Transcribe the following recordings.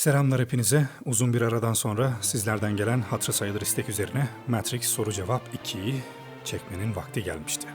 Selamlar hepinize. Uzun bir aradan sonra sizlerden gelen hatırı sayılır istek üzerine Matrix Soru Cevap 2'yi çekmenin vakti gelmişti.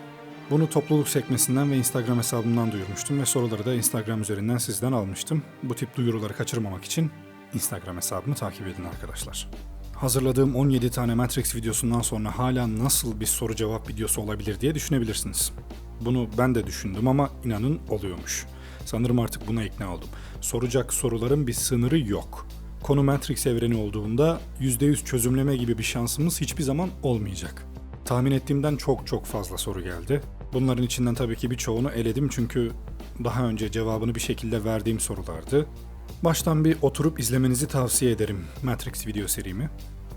Bunu topluluk sekmesinden ve Instagram hesabımdan duyurmuştum ve soruları da Instagram üzerinden sizden almıştım. Bu tip duyuruları kaçırmamak için Instagram hesabımı takip edin arkadaşlar. Hazırladığım 17 tane Matrix videosundan sonra hala nasıl bir soru cevap videosu olabilir diye düşünebilirsiniz. Bunu ben de düşündüm ama inanın oluyormuş. Sanırım artık buna ikna oldum. Soracak soruların bir sınırı yok. Konu Matrix evreni olduğunda %100 çözümleme gibi bir şansımız hiçbir zaman olmayacak. Tahmin ettiğimden çok fazla soru geldi. Bunların içinden tabii ki birçoğunu eledim çünkü daha önce cevabını bir şekilde verdiğim sorulardı. Baştan bir oturup izlemenizi tavsiye ederim Matrix video serimi.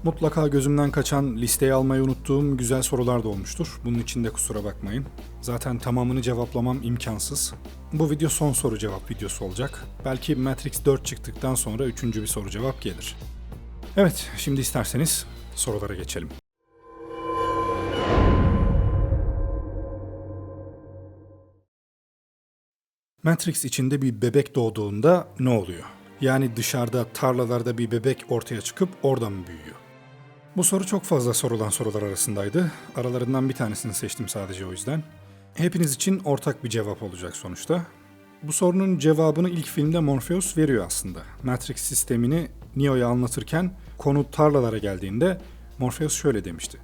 Mutlaka gözümden kaçan, listeye almayı unuttuğum güzel sorular da olmuştur. Bunun için de kusura bakmayın. Zaten tamamını cevaplamam imkansız. Bu video son soru cevap videosu olacak. Belki Matrix 4 çıktıktan sonra 3. bir soru cevap gelir. Evet, şimdi isterseniz sorulara geçelim. Matrix içinde bir bebek doğduğunda ne oluyor? Yani dışarıda, tarlalarda bir bebek ortaya çıkıp orada mı büyüyor? Bu soru çok fazla sorulan sorular arasındaydı. Aralarından bir tanesini seçtim sadece o yüzden. Hepiniz için ortak bir cevap olacak sonuçta. Bu sorunun cevabını ilk filmde Morpheus veriyor aslında. Matrix sistemini Neo'ya anlatırken konu tarlalara geldiğinde Morpheus şöyle demişti.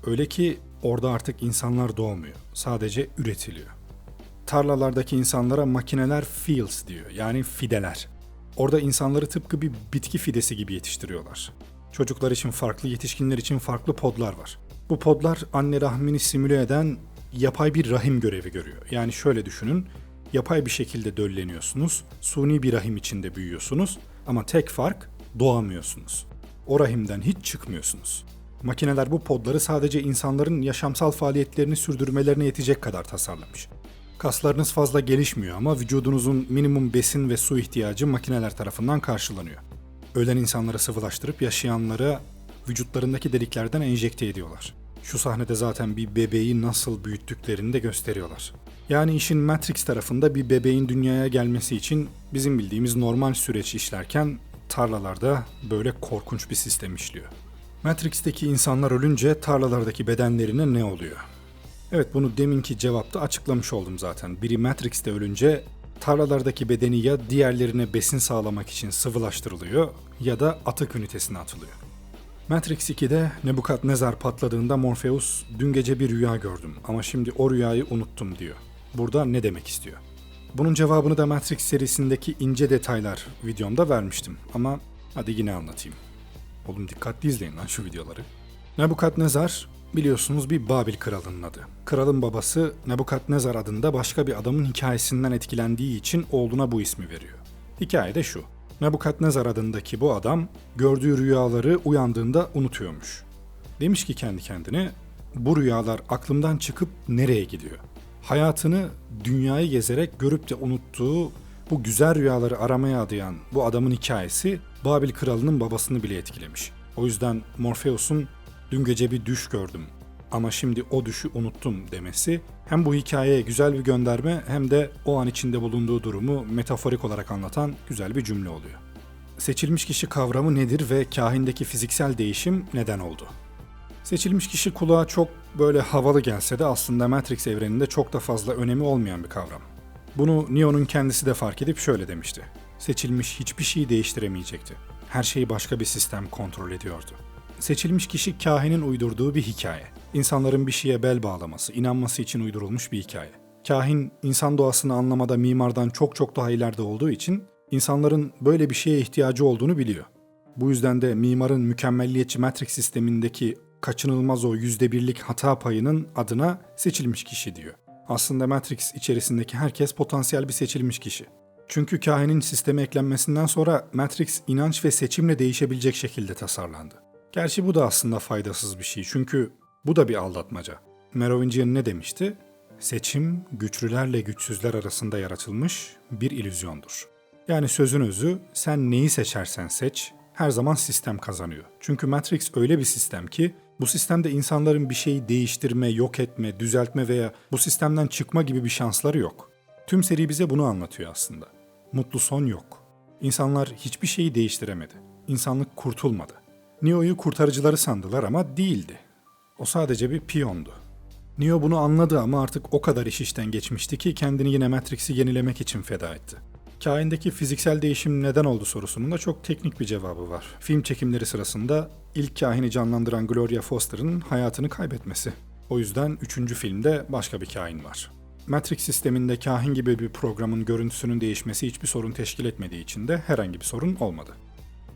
Öyle ki orada artık insanlar doğmuyor, sadece üretiliyor. Tarlalardaki insanlara makineler fields diyor, yani fideler. Orada insanları tıpkı bir bitki fidesi gibi yetiştiriyorlar. Çocuklar için farklı, yetişkinler için farklı podlar var. Bu podlar anne rahmini simüle eden yapay bir rahim görevi görüyor. Yani şöyle düşünün, yapay bir şekilde dölleniyorsunuz, suni bir rahim içinde büyüyorsunuz ama tek fark doğamıyorsunuz. O rahimden hiç çıkmıyorsunuz. Makineler bu podları sadece insanların yaşamsal faaliyetlerini sürdürmelerine yetecek kadar tasarlamış. Kaslarınız fazla gelişmiyor ama vücudunuzun minimum besin ve su ihtiyacı makineler tarafından karşılanıyor. Ölen insanları sıvılaştırıp yaşayanlara vücutlarındaki deliklerden enjekte ediyorlar. Şu sahnede zaten bir bebeği nasıl büyüttüklerini de gösteriyorlar. Yani işin Matrix tarafında bir bebeğin dünyaya gelmesi için bizim bildiğimiz normal süreç işlerken tarlalarda böyle korkunç bir sistem işliyor. Matrix'teki insanlar ölünce tarlalardaki bedenlerine ne oluyor? Evet, bunu deminki cevapta açıklamış oldum zaten. Biri Matrix'te ölünce tarlalardaki bedeni ya diğerlerine besin sağlamak için sıvılaştırılıyor ya da atık ünitesine atılıyor. Matrix 2'de Nebukadnezar patladığında Morpheus dün gece bir rüya gördüm ama şimdi o rüyayı unuttum diyor. Burada ne demek istiyor? Bunun cevabını da Matrix serisindeki ince detaylar videomda vermiştim ama hadi yine anlatayım. Oğlum dikkatli izleyin lan şu videoları. Nebukadnezar biliyorsunuz bir Babil kralının adı. Kralın babası Nebukadnezar adında başka bir adamın hikayesinden etkilendiği için oğluna bu ismi veriyor. Hikaye de şu. Nebukadnezar adındaki bu adam gördüğü rüyaları uyandığında unutuyormuş. Demiş ki kendi kendine, bu rüyalar aklımdan çıkıp nereye gidiyor? Hayatını dünyayı gezerek görüp de unuttuğu bu güzel rüyaları aramaya adayan bu adamın hikayesi Babil kralının babasını bile etkilemiş. O yüzden Morpheus'un dün gece bir düş gördüm ama şimdi o düşü unuttum demesi hem bu hikayeye güzel bir gönderme hem de o an içinde bulunduğu durumu metaforik olarak anlatan güzel bir cümle oluyor. Seçilmiş kişi kavramı nedir ve kahindeki fiziksel değişim neden oldu? Seçilmiş kişi kulağa çok böyle havalı gelse de aslında Matrix evreninde çok da fazla önemi olmayan bir kavram. Bunu Neo'nun kendisi de fark edip şöyle demişti. Seçilmiş hiçbir şeyi değiştiremeyecekti. Her şeyi başka bir sistem kontrol ediyordu. Seçilmiş kişi kahinin uydurduğu bir hikaye. İnsanların bir şeye bel bağlaması, inanması için uydurulmuş bir hikaye. Kahin, insan doğasını anlamada mimardan çok daha ileride olduğu için insanların böyle bir şeye ihtiyacı olduğunu biliyor. Bu yüzden de mimarın mükemmelliyetçi Matrix sistemindeki kaçınılmaz o %1'lik hata payının adına seçilmiş kişi diyor. Aslında Matrix içerisindeki herkes potansiyel bir seçilmiş kişi. Çünkü kahinin sisteme eklenmesinden sonra Matrix inanç ve seçimle değişebilecek şekilde tasarlandı. Gerçi bu da aslında faydasız bir şey çünkü bu da bir aldatmaca. Merovingian ne demişti? Seçim, güçlülerle güçsüzler arasında yaratılmış bir illüzyondur. Yani sözün özü, sen neyi seçersen seç, her zaman sistem kazanıyor. Çünkü Matrix öyle bir sistem ki, bu sistemde insanların bir şeyi değiştirme, yok etme, düzeltme veya bu sistemden çıkma gibi bir şansları yok. Tüm seri bize bunu anlatıyor aslında. Mutlu son yok. İnsanlar hiçbir şeyi değiştiremedi. İnsanlık kurtulmadı. Neo'yu kurtarıcıları sandılar ama değildi. O sadece bir piyondu. Neo bunu anladı ama artık o kadar iş işten geçmişti ki kendini yine Matrix'i yenilemek için feda etti. Kaindeki fiziksel değişim neden oldu sorusunun da çok teknik bir cevabı var. Film çekimleri sırasında ilk kahini canlandıran Gloria Foster'ın hayatını kaybetmesi. O yüzden 3. filmde başka bir kahin var. Matrix sisteminde kahin gibi bir programın görüntüsünün değişmesi hiçbir sorun teşkil etmediği için de herhangi bir sorun olmadı.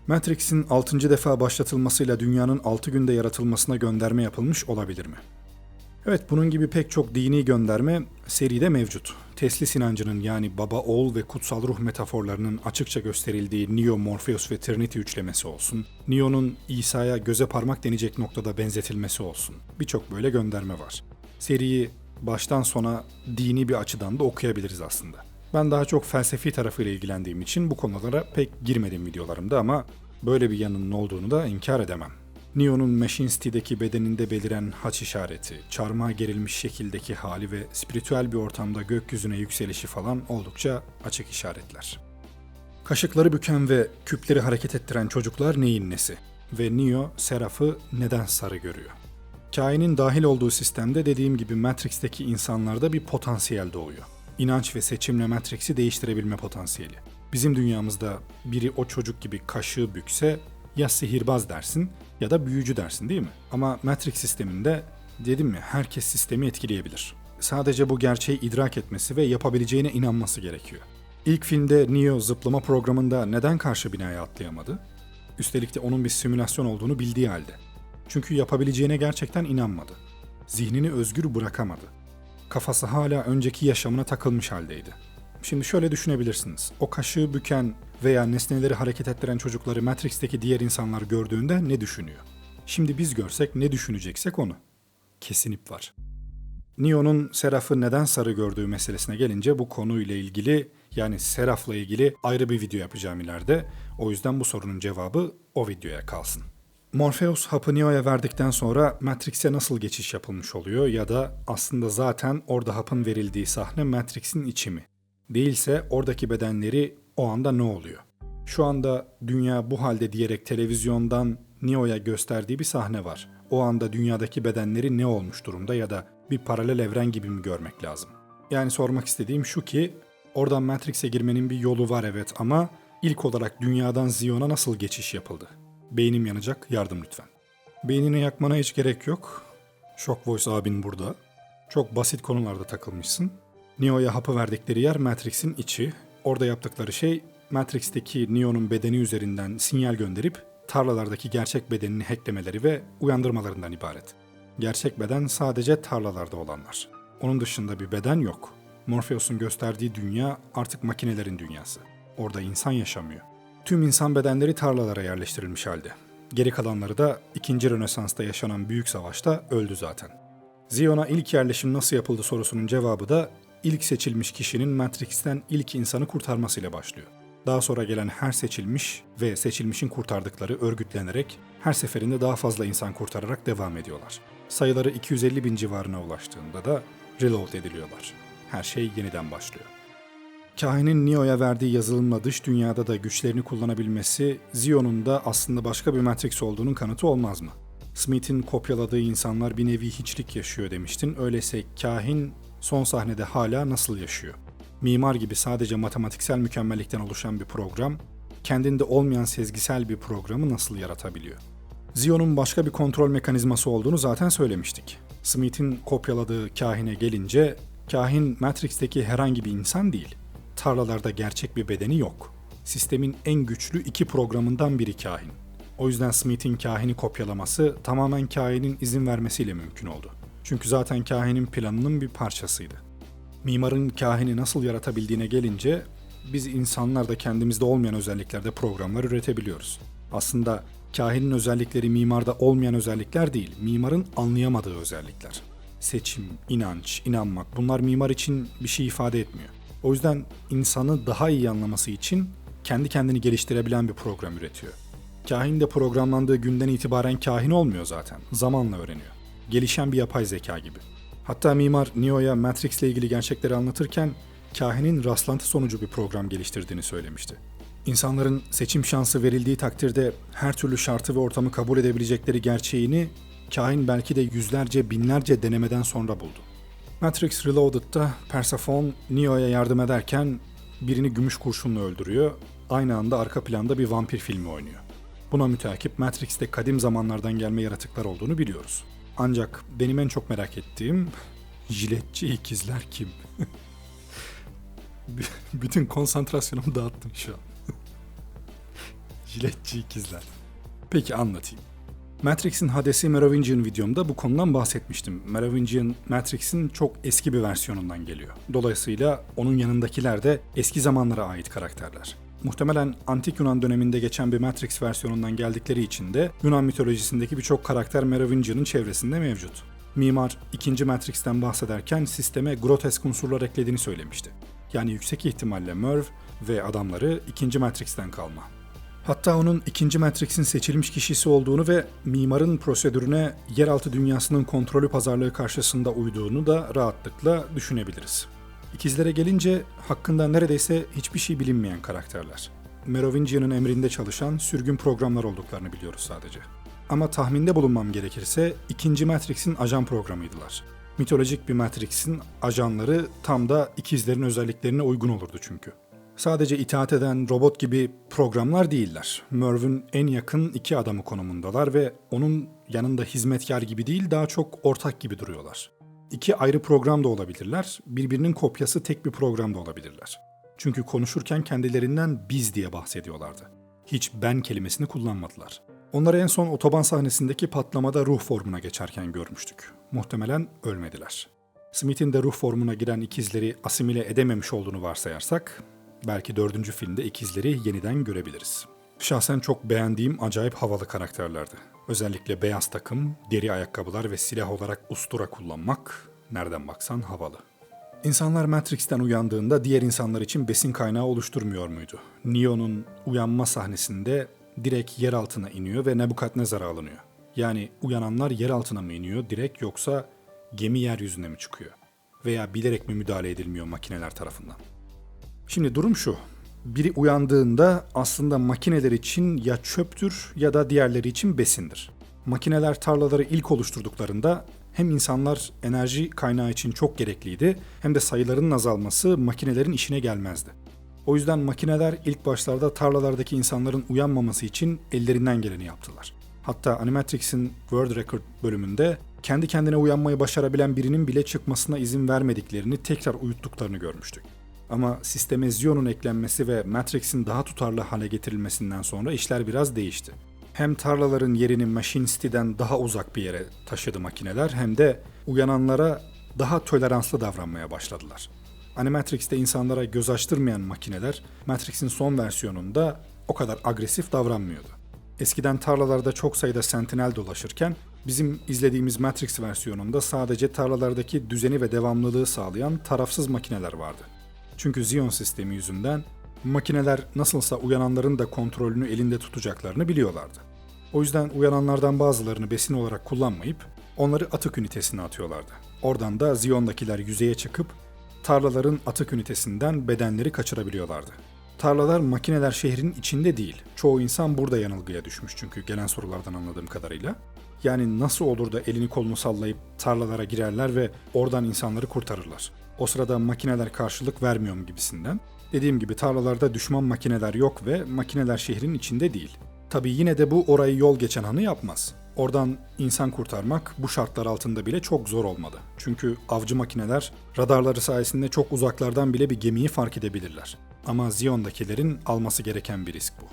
Matrix'in 6. defa başlatılmasıyla dünyanın 6 günde yaratılmasına gönderme yapılmış olabilir mi? Evet, bunun gibi pek çok dini gönderme seride mevcut. Teslis inancının yani baba, oğul ve kutsal ruh metaforlarının açıkça gösterildiği Neo, Morpheus ve Trinity üçlemesi olsun, Neo'nun İsa'ya göze parmak denecek noktada benzetilmesi olsun. Birçok böyle gönderme var. Seriyi baştan sona dini bir açıdan da okuyabiliriz aslında. Ben daha çok felsefi tarafıyla ilgilendiğim için bu konulara pek girmedim videolarımda ama böyle bir yanının olduğunu da inkar edemem. Neo'nun Machine City'deki bedeninde beliren haç işareti, çarmıha gerilmiş şekildeki hali ve spiritüel bir ortamda gökyüzüne yükselişi falan oldukça açık işaretler. Kaşıkları büken ve küpleri hareket ettiren çocuklar neyin nesi? Ve Neo, Seraph'ı neden sarı görüyor? Kainin dahil olduğu sistemde dediğim gibi Matrix'teki insanlarda bir potansiyel doğuyor. İnanç ve seçimle Matrix'i değiştirebilme potansiyeli. Bizim dünyamızda biri o çocuk gibi kaşığı bükse ya sihirbaz dersin ya da büyücü dersin değil mi? Ama Matrix sisteminde dedim mi herkes sistemi etkileyebilir. Sadece bu gerçeği idrak etmesi ve yapabileceğine inanması gerekiyor. İlk filmde Neo zıplama programında neden karşı binaya atlayamadı? Üstelik de onun bir simülasyon olduğunu bildiği halde. Çünkü yapabileceğine gerçekten inanmadı. Zihnini özgür bırakamadı. Kafası hala önceki yaşamına takılmış haldeydi. Şimdi şöyle düşünebilirsiniz. O kaşığı büken veya nesneleri hareket ettiren çocukları Matrix'teki diğer insanlar gördüğünde ne düşünüyor? Şimdi biz görsek ne düşüneceksek onu. Kesin ip var. Neo'nun Seraph'ı neden sarı gördüğü meselesine gelince bu konuyla ilgili yani Seraph'la ilgili ayrı bir video yapacağım ileride. O yüzden bu sorunun cevabı o videoya kalsın. Morpheus hapı Neo'ya verdikten sonra Matrix'e nasıl geçiş yapılmış oluyor ya da aslında zaten orada hapın verildiği sahne Matrix'in içi mi? Değilse oradaki bedenleri o anda ne oluyor? Şu anda dünya bu halde diyerek televizyondan Neo'ya gösterdiği bir sahne var. O anda dünyadaki bedenleri ne olmuş durumda ya da bir paralel evren gibi mi görmek lazım? Yani sormak istediğim şu ki oradan Matrix'e girmenin bir yolu var evet ama ilk olarak dünyadan Zion'a nasıl geçiş yapıldı? Beynim yanacak, yardım lütfen. Beynini yakmana hiç gerek yok. Shock Voice abin burada. Çok basit konularda takılmışsın. Neo'ya hapı verdikleri yer Matrix'in içi. Orada yaptıkları şey Matrix'teki Neo'nun bedeni üzerinden sinyal gönderip tarlalardaki gerçek bedenini hacklemeleri ve uyandırmalarından ibaret. Gerçek beden sadece tarlalarda olanlar. Onun dışında bir beden yok. Morpheus'un gösterdiği dünya artık makinelerin dünyası. Orada insan yaşamıyor. Tüm insan bedenleri tarlalara yerleştirilmiş halde. Geri kalanları da 2. Rönesans'ta yaşanan büyük savaşta öldü zaten. Zion'a ilk yerleşim nasıl yapıldı sorusunun cevabı da ilk seçilmiş kişinin Matrix'ten ilk insanı kurtarmasıyla başlıyor. Daha sonra gelen her seçilmiş ve seçilmişin kurtardıkları örgütlenerek her seferinde daha fazla insan kurtararak devam ediyorlar. Sayıları 250 bin civarına ulaştığında da reload ediliyorlar. Her şey yeniden başlıyor. Kahinin Neo'ya verdiği yazılımla dış dünyada da güçlerini kullanabilmesi, Zion'un da aslında başka bir Matrix olduğunun kanıtı olmaz mı? Smith'in kopyaladığı insanlar bir nevi hiçlik yaşıyor demiştin. Öyleyse kahin son sahnede hala nasıl yaşıyor? Mimar gibi sadece matematiksel mükemmellikten oluşan bir program, kendinde olmayan sezgisel bir programı nasıl yaratabiliyor? Zion'un başka bir kontrol mekanizması olduğunu zaten söylemiştik. Smith'in kopyaladığı kahine gelince, kahin Matrix'teki herhangi bir insan değil. Tarlalarda gerçek bir bedeni yok. Sistemin en güçlü 2 programından biri kahin. O yüzden Smith'in kahini kopyalaması tamamen kahinin izin vermesiyle mümkün oldu. Çünkü zaten kahinin planının bir parçasıydı. Mimarın kahini nasıl yaratabildiğine gelince biz insanlar da kendimizde olmayan özelliklerde programlar üretebiliyoruz. Aslında kahinin özellikleri mimarda olmayan özellikler değil, mimarın anlayamadığı özellikler. Seçim, inanç, inanmak bunlar mimar için bir şey ifade etmiyor. O yüzden insanı daha iyi anlaması için kendi kendini geliştirebilen bir program üretiyor. Kahin de programlandığı günden itibaren kahin olmuyor zaten. Zamanla öğreniyor. Gelişen bir yapay zeka gibi. Hatta mimar Neo'ya Matrix'le ilgili gerçekleri anlatırken kahinin rastlantı sonucu bir program geliştirdiğini söylemişti. İnsanların seçim şansı verildiği takdirde her türlü şartı ve ortamı kabul edebilecekleri gerçeğini kain belki de yüzlerce, binlerce denemeden sonra buldu. Matrix Reloaded'da Persephone Neo'ya yardım ederken birini gümüş kurşunla öldürüyor, aynı anda arka planda bir vampir filmi oynuyor. Buna müteakip Matrix'te kadim zamanlardan gelme yaratıklar olduğunu biliyoruz. Ancak benim en çok merak ettiğim jiletçi ikizler kim? Bütün konsantrasyonumu dağıttım şu an. Jiletçi ikizler. Peki anlatayım. Matrix'in Hades'i Merovingian videomda bu konudan bahsetmiştim. Merovingian, Matrix'in çok eski bir versiyonundan geliyor. Dolayısıyla onun yanındakiler de eski zamanlara ait karakterler. Muhtemelen Antik Yunan döneminde geçen bir Matrix versiyonundan geldikleri için de Yunan mitolojisindeki birçok karakter Merovingian'ın çevresinde mevcut. Mimar 2. Matrix'ten bahsederken sisteme grotesk unsurlar eklediğini söylemişti. Yani yüksek ihtimalle Merv ve adamları 2. Matrix'ten kalma. Hatta onun 2. Matrix'in seçilmiş kişisi olduğunu ve mimarın prosedürüne yeraltı dünyasının kontrolü pazarlığı karşısında uyduğunu da rahatlıkla düşünebiliriz. İkizlere gelince hakkında neredeyse hiçbir şey bilinmeyen karakterler. Merovingian'ın emrinde çalışan sürgün programlar olduklarını biliyoruz sadece. Ama tahminde bulunmam gerekirse 2. Matrix'in ajan programıydılar. Mitolojik bir Matrix'in ajanları tam da ikizlerin özelliklerine uygun olurdu çünkü. Sadece itaat eden robot gibi programlar değiller. Merv'ün en yakın 2 adamı konumundalar ve onun yanında hizmetkar gibi değil, daha çok ortak gibi duruyorlar. 2 ayrı program da olabilirler, birbirinin kopyası tek bir program da olabilirler. Çünkü konuşurken kendilerinden biz diye bahsediyorlardı. Hiç ben kelimesini kullanmadılar. Onları en son otoban sahnesindeki patlamada ruh formuna geçerken görmüştük. Muhtemelen ölmediler. Smith'in de ruh formuna giren ikizleri asimile edememiş olduğunu varsayarsak, belki 4. filmde ikizleri yeniden görebiliriz. Şahsen çok beğendiğim acayip havalı karakterlerdi. Özellikle beyaz takım, deri ayakkabılar ve silah olarak ustura kullanmak nereden baksan havalı. İnsanlar Matrix'ten uyandığında diğer insanlar için besin kaynağı oluşturmuyor muydu? Neo'nun uyanma sahnesinde direkt yer altına iniyor ve Nebukadnezar'a alınıyor. Yani uyananlar yer altına mı iniyor direkt, yoksa gemi yeryüzüne mi çıkıyor? Veya bilerek mi müdahale edilmiyor makineler tarafından? Şimdi durum şu. Biri uyandığında aslında makineler için ya çöptür ya da diğerleri için besindir. Makineler tarlaları ilk oluşturduklarında hem insanlar enerji kaynağı için çok gerekliydi, hem de sayılarının azalması makinelerin işine gelmezdi. O yüzden makineler ilk başlarda tarlalardaki insanların uyanmaması için ellerinden geleni yaptılar. Hatta Animatrix'in World Record bölümünde kendi kendine uyanmayı başarabilen birinin bile çıkmasına izin vermediklerini, tekrar uyuttuklarını görmüştük. Ama sisteme Zion'un eklenmesi ve Matrix'in daha tutarlı hale getirilmesinden sonra işler biraz değişti. Hem tarlaların yerini Machine City'den daha uzak bir yere taşıdı makineler, hem de uyananlara daha toleranslı davranmaya başladılar. Animatrix'te insanlara göz açtırmayan makineler, Matrix'in son versiyonunda o kadar agresif davranmıyordu. Eskiden tarlalarda çok sayıda sentinel dolaşırken, bizim izlediğimiz Matrix versiyonunda sadece tarlalardaki düzeni ve devamlılığı sağlayan tarafsız makineler vardı. Çünkü Zion sistemi yüzünden makineler nasılsa uyananların da kontrolünü elinde tutacaklarını biliyorlardı. O yüzden uyananlardan bazılarını besin olarak kullanmayıp onları atık ünitesine atıyorlardı. Oradan da Zion'dakiler yüzeye çıkıp tarlaların atık ünitesinden bedenleri kaçırabiliyorlardı. Tarlalar makineler şehrin içinde değil. Çoğu insan burada yanılgıya düşmüş çünkü gelen sorulardan anladığım kadarıyla. Yani nasıl olur da elini kolunu sallayıp tarlalara girerler ve oradan insanları kurtarırlar? O sırada makineler karşılık vermiyor mu gibisinden. Dediğim gibi tarlalarda düşman makineler yok ve makineler şehrin içinde değil. Tabii yine de bu orayı yol geçen hanı yapmaz. Oradan insan kurtarmak bu şartlar altında bile çok zor olmadı. Çünkü avcı makineler radarları sayesinde çok uzaklardan bile bir gemiyi fark edebilirler. Ama Zion'dakilerin alması gereken bir risk bu.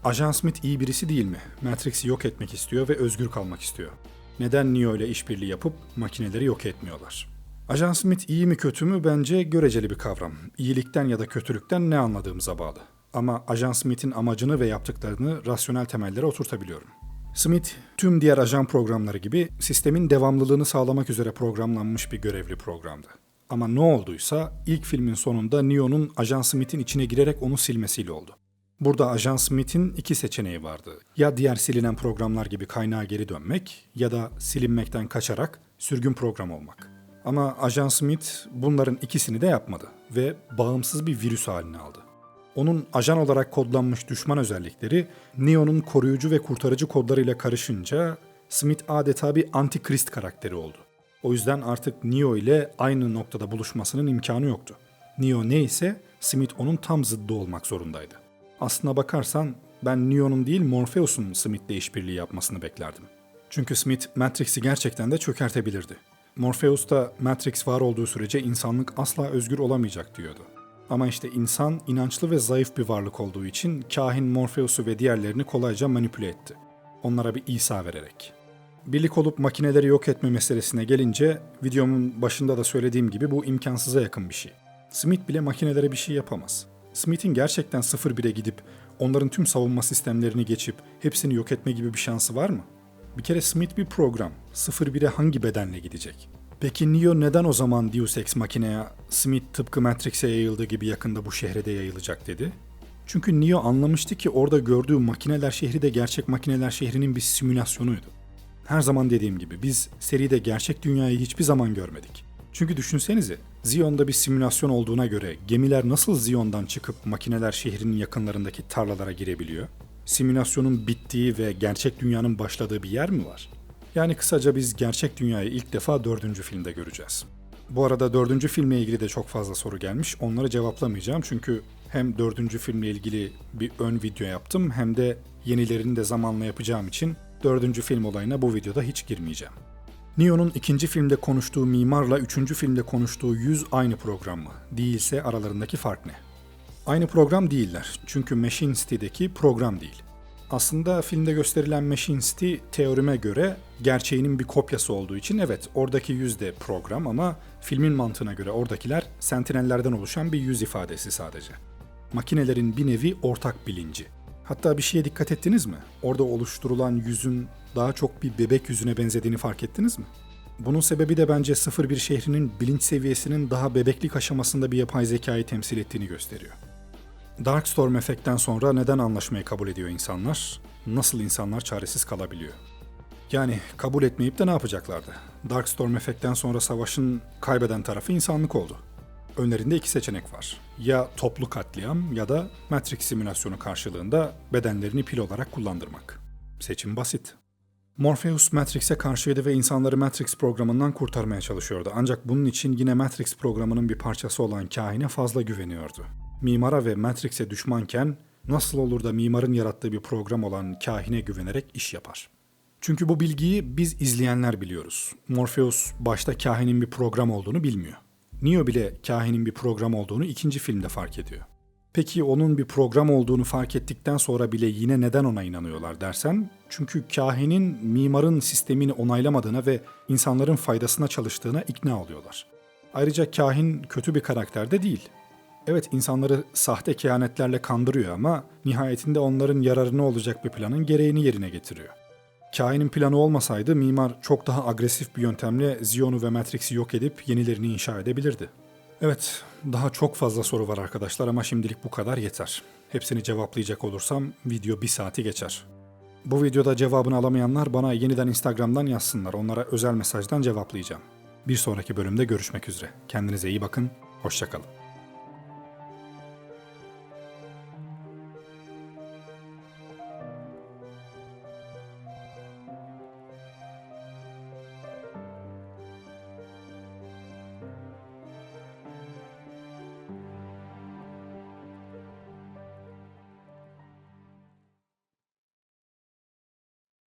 Ajan Smith iyi birisi değil mi? Matrix'i yok etmek istiyor ve özgür kalmak istiyor. Neden Neo ile işbirliği yapıp makineleri yok etmiyorlar? Ajan Smith iyi mi kötü mü bence göreceli bir kavram. İyilikten ya da kötülükten ne anladığımıza bağlı. Ama Ajan Smith'in amacını ve yaptıklarını rasyonel temellere oturtabiliyorum. Smith, tüm diğer ajan programları gibi sistemin devamlılığını sağlamak üzere programlanmış bir görevli programdı. Ama ne olduysa ilk filmin sonunda Neo'nun Ajan Smith'in içine girerek onu silmesiyle oldu. Burada Ajan Smith'in 2 seçeneği vardı. Ya diğer silinen programlar gibi kaynağa geri dönmek ya da silinmekten kaçarak sürgün program olmak. Ama Ajan Smith bunların ikisini de yapmadı ve bağımsız bir virüs haline aldı. Onun ajan olarak kodlanmış düşman özellikleri Neo'nun koruyucu ve kurtarıcı kodlarıyla karışınca Smith adeta bir antikrist karakteri oldu. O yüzden artık Neo ile aynı noktada buluşmasının imkanı yoktu. Neo neyse Smith onun tam zıddı olmak zorundaydı. Aslına bakarsan ben Neo'nun değil Morpheus'un Smith'le işbirliği yapmasını beklerdim. Çünkü Smith Matrix'i gerçekten de çökertebilirdi. Morpheus da Matrix var olduğu sürece insanlık asla özgür olamayacak diyordu. Ama işte insan inançlı ve zayıf bir varlık olduğu için kahin Morpheus'u ve diğerlerini kolayca manipüle etti. Onlara bir İsa vererek. Birlik olup makineleri yok etme meselesine gelince videomun başında da söylediğim gibi bu imkansıza yakın bir şey. Smith bile makinelere bir şey yapamaz. Smith'in gerçekten 0-1'e gidip onların tüm savunma sistemlerini geçip hepsini yok etme gibi bir şansı var mı? Bir kere Smith bir program. 0-1'e hangi bedenle gidecek? Peki Neo neden o zaman Deus Ex Machina'ya Smith tıpkı Matrix'e yayıldığı gibi yakında bu şehre de yayılacak dedi? Çünkü Neo anlamıştı ki orada gördüğü makineler şehri de gerçek makineler şehrinin bir simülasyonuydu. Her zaman dediğim gibi biz seride gerçek dünyayı hiçbir zaman görmedik. Çünkü düşünsenize, Zion'da bir simülasyon olduğuna göre gemiler nasıl Zion'dan çıkıp makineler şehrinin yakınlarındaki tarlalara girebiliyor? Simülasyonun bittiği ve gerçek dünyanın başladığı bir yer mi var? Yani kısaca biz gerçek dünyayı ilk defa 4. filmde göreceğiz. Bu arada 4. filmle ilgili de çok fazla soru gelmiş. Onları cevaplamayacağım çünkü hem 4. filmle ilgili bir ön video yaptım hem de yenilerini de zamanla yapacağım için 4. film olayına bu videoda hiç girmeyeceğim. Neo'nun 2. filmde konuştuğu mimarla 3. filmde konuştuğu yüz aynı program mı? Değilse aralarındaki fark ne? Aynı program değiller çünkü Machine City'deki program değil. Aslında filmde gösterilen Machine City teorime göre gerçeğinin bir kopyası olduğu için evet oradaki yüz de program ama filmin mantığına göre oradakiler sentinellerden oluşan bir yüz ifadesi sadece. Makinelerin bir nevi ortak bilinci. Hatta bir şeye dikkat ettiniz mi? Orada oluşturulan yüzün daha çok bir bebek yüzüne benzediğini fark ettiniz mi? Bunun sebebi de bence 01 şehrinin bilinç seviyesinin daha bebeklik aşamasında bir yapay zekayı temsil ettiğini gösteriyor. Darkstorm efektten sonra neden anlaşmayı kabul ediyor insanlar? Nasıl insanlar çaresiz kalabiliyor? Yani kabul etmeyip de ne yapacaklardı? Darkstorm efektten sonra savaşın kaybeden tarafı insanlık oldu. Önlerinde 2 seçenek var. Ya toplu katliam ya da Matrix simülasyonu karşılığında bedenlerini pil olarak kullandırmak. Seçim basit. Morpheus Matrix'e karşıydı ve insanları Matrix programından kurtarmaya çalışıyordu. Ancak bunun için yine Matrix programının bir parçası olan kahine fazla güveniyordu. Mimara ve Matrix'e düşmanken nasıl olur da mimarın yarattığı bir program olan kahine güvenerek iş yapar? Çünkü bu bilgiyi biz izleyenler biliyoruz. Morpheus başta kahinin bir program olduğunu bilmiyor. Neo bile kahinin bir program olduğunu 2. filmde fark ediyor. Peki onun bir program olduğunu fark ettikten sonra bile yine neden ona inanıyorlar dersen? Çünkü kahinin mimarın sistemini onaylamadığına ve insanların faydasına çalıştığına ikna oluyorlar. Ayrıca kahin kötü bir karakter de değil. Evet insanları sahte kehanetlerle kandırıyor ama nihayetinde onların yararına olacak bir planın gereğini yerine getiriyor. Kahinin planı olmasaydı mimar çok daha agresif bir yöntemle Zion'u ve Matrix'i yok edip yenilerini inşa edebilirdi. Evet, daha çok fazla soru var arkadaşlar ama şimdilik bu kadar yeter. Hepsini cevaplayacak olursam video 1 saati geçer. Bu videoda cevabını alamayanlar bana yeniden Instagram'dan yazsınlar. Onlara özel mesajdan cevaplayacağım. Bir sonraki bölümde görüşmek üzere. Kendinize iyi bakın, hoşça kalın.